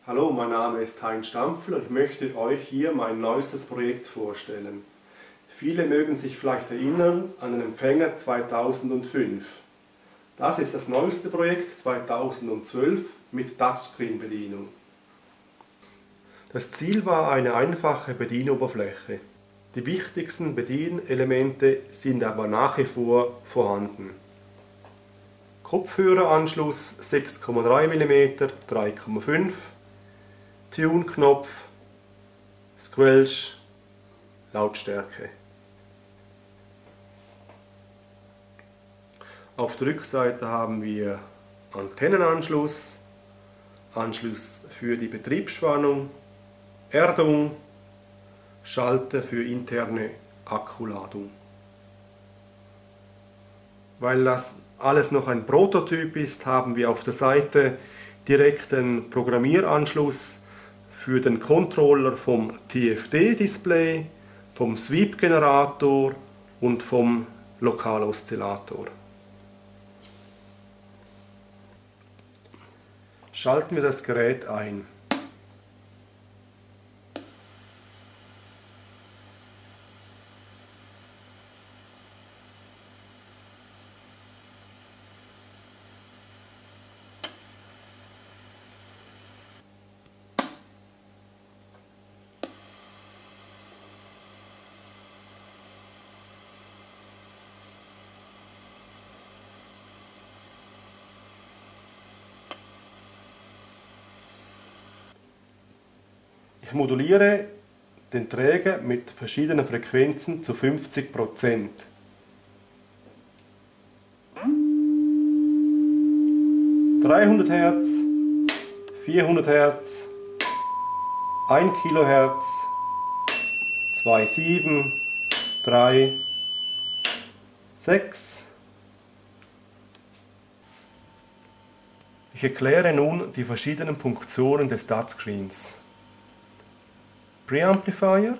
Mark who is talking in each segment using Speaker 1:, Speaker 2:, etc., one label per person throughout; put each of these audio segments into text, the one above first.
Speaker 1: Hallo, mein Name ist Heinz Stampfl und ich möchte euch hier mein neuestes Projekt vorstellen. Viele mögen sich vielleicht erinnern an den Empfänger 2005. Das ist das neueste Projekt 2012 mit Touchscreen-Bedienung. Das Ziel war eine einfache Bedienoberfläche. Die wichtigsten Bedienelemente sind aber nach wie vor vorhanden. Kopfhöreranschluss 6,3 mm, 3,5, Tune-Knopf, Squelch, Lautstärke. Auf der Rückseite haben wir Antennenanschluss, Anschluss für die Betriebsspannung, Erdung, Schalter für interne Akkuladung. Weil das alles noch ein Prototyp ist, haben wir auf der Seite direkt einen Programmieranschluss für den Controller vom TFD-Display, vom Sweep-Generator und vom Lokaloszillator. Schalten wir das Gerät ein. Ich moduliere den Träger mit verschiedenen Frequenzen zu 50%. 300 Hertz, 400 Hertz, 1 Kilohertz, 2,7, 3, 6. Ich erkläre nun die verschiedenen Funktionen des Touchscreens. Preamplifier,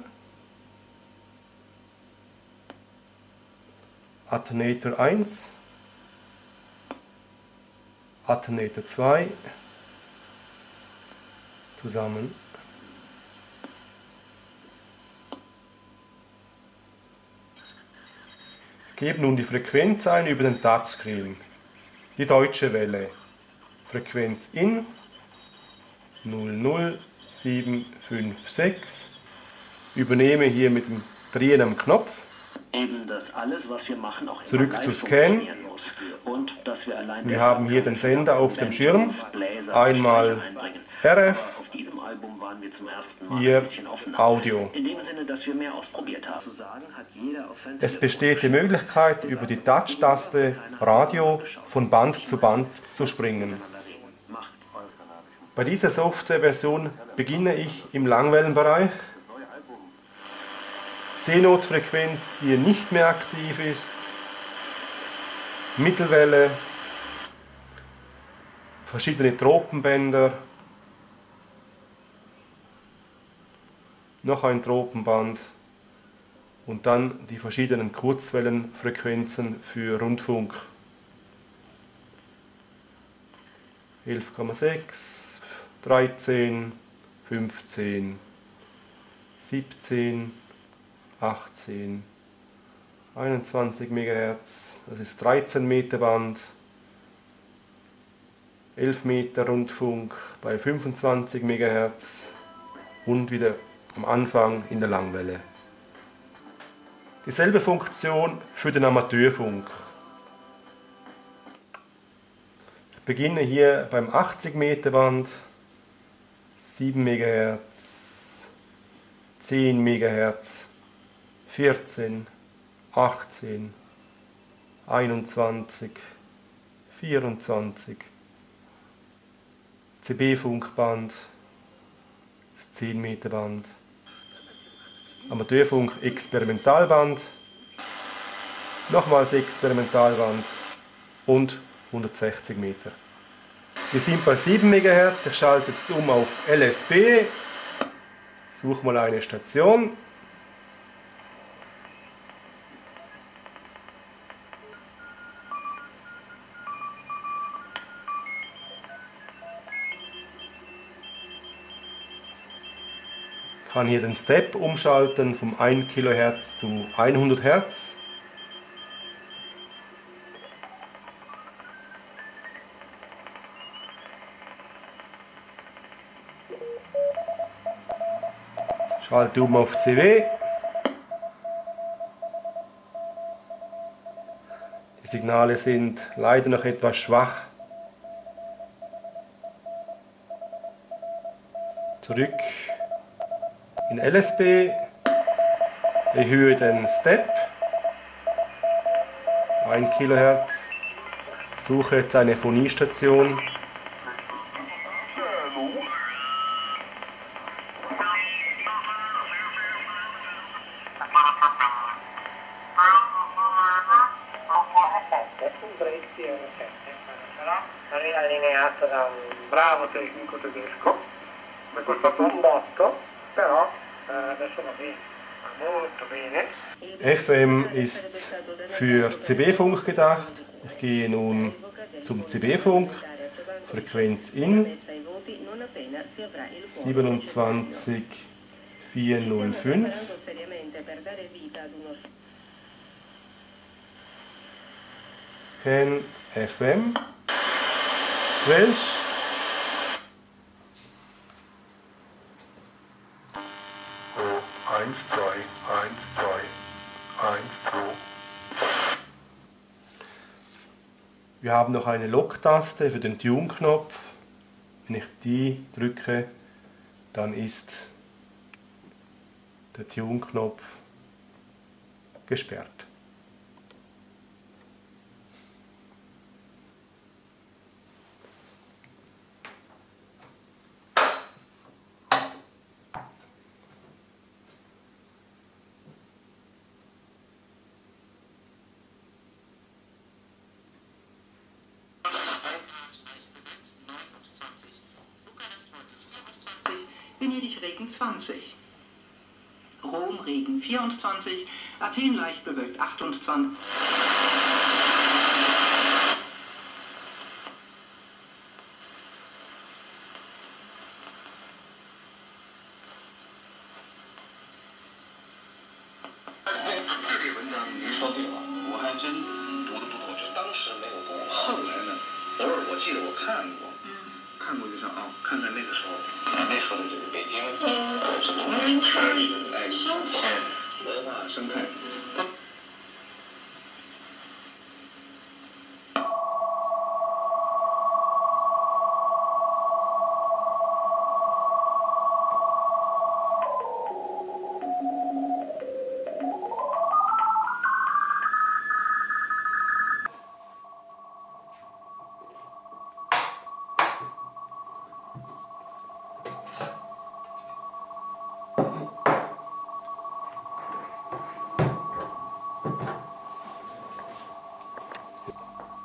Speaker 1: Attenuator 1, Attenuator 2 zusammen. Ich gebe nun die Frequenz ein über den Touchscreen. Die deutsche Welle. Frequenz in 00756. Übernehme hier mit dem Drehen am Knopf.
Speaker 2: Eben, dass alles, was wir machen, auch
Speaker 1: Zurück zu Scan.
Speaker 2: Und dass wir allein
Speaker 1: Wir haben hier den Sender auf dem Schirm. Einmal RF, hier Audio.
Speaker 2: in dem Sinne, dass wir mehr ausprobiert haben.
Speaker 1: Es besteht die Möglichkeit, über die Touch-Taste Radio von Band zu Band zu springen. Bei dieser Softwareversion beginne ich im Langwellenbereich. Seenotfrequenz, die nicht mehr aktiv ist. Mittelwelle, verschiedene Tropenbänder, noch ein Tropenband und dann die verschiedenen Kurzwellenfrequenzen für Rundfunk. 11,6, 13, 15, 17, 18, 21 MHz, das ist 13 Meter Band, 11 Meter Rundfunk bei 25 MHz und wieder am Anfang in der Langwelle. Dieselbe Funktion für den Amateurfunk. Ich beginne hier beim 80 Meter Band, 7 MHz, 10 MHz, 14, 18, 21, 24, CB-Funkband, das 10 Meter Band, Amateurfunk Experimentalband, nochmals Experimentalband und 160 Meter. Wir sind bei 7 MHz, ich schalte jetzt um auf LSB, suche mal eine Station. Ich kann hier den Step umschalten vom 1 kHz zu 100 Hz. Schalte um auf CW. Die Signale sind leider noch etwas schwach. Zurück in LSB, erhöhe den Step, 1 kHz, suche jetzt eine Phoniestation.
Speaker 3: Allineato da un bravo tecnico tedesco, mi è costato un botto, però adesso va bene, va molto bene.
Speaker 1: FM ist für CB-Funk gedacht. Ich gehe nun zum CB-Funk, Frequenz in 27405. Scan FM, Welsh. Oh, 1, 2, 1, 2, 1, 2. Wir haben noch eine Lock-Taste für den Tune-Knopf. Wenn ich die drücke, dann ist der Tune-Knopf gesperrt.
Speaker 4: Venedig Regen 20. Rom Regen 24. Athen leicht bewölkt 28.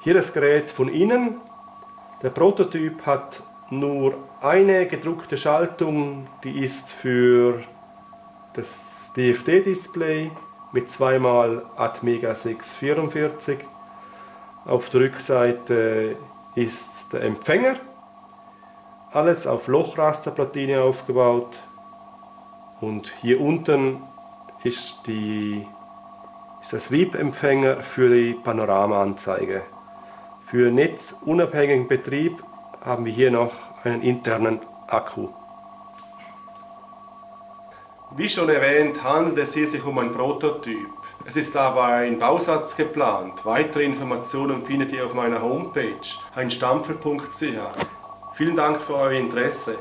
Speaker 1: Hier das Gerät von innen. Der Prototyp hat nur eine gedruckte Schaltung, die ist für das DFD-Display mit 2x Atmega 644. Auf der Rückseite ist der Empfänger, alles auf Lochrasterplatine aufgebaut, und hier unten ist der Sweep-Empfänger für die Panoramaanzeige. Für netzunabhängigen Betrieb haben wir hier noch einen internen Akku. Wie schon erwähnt, handelt es hier sich um ein Prototyp. Es ist dabei ein Bausatz geplant. Weitere Informationen findet ihr auf meiner Homepage heinzstampfl.ch. Vielen Dank für euer Interesse.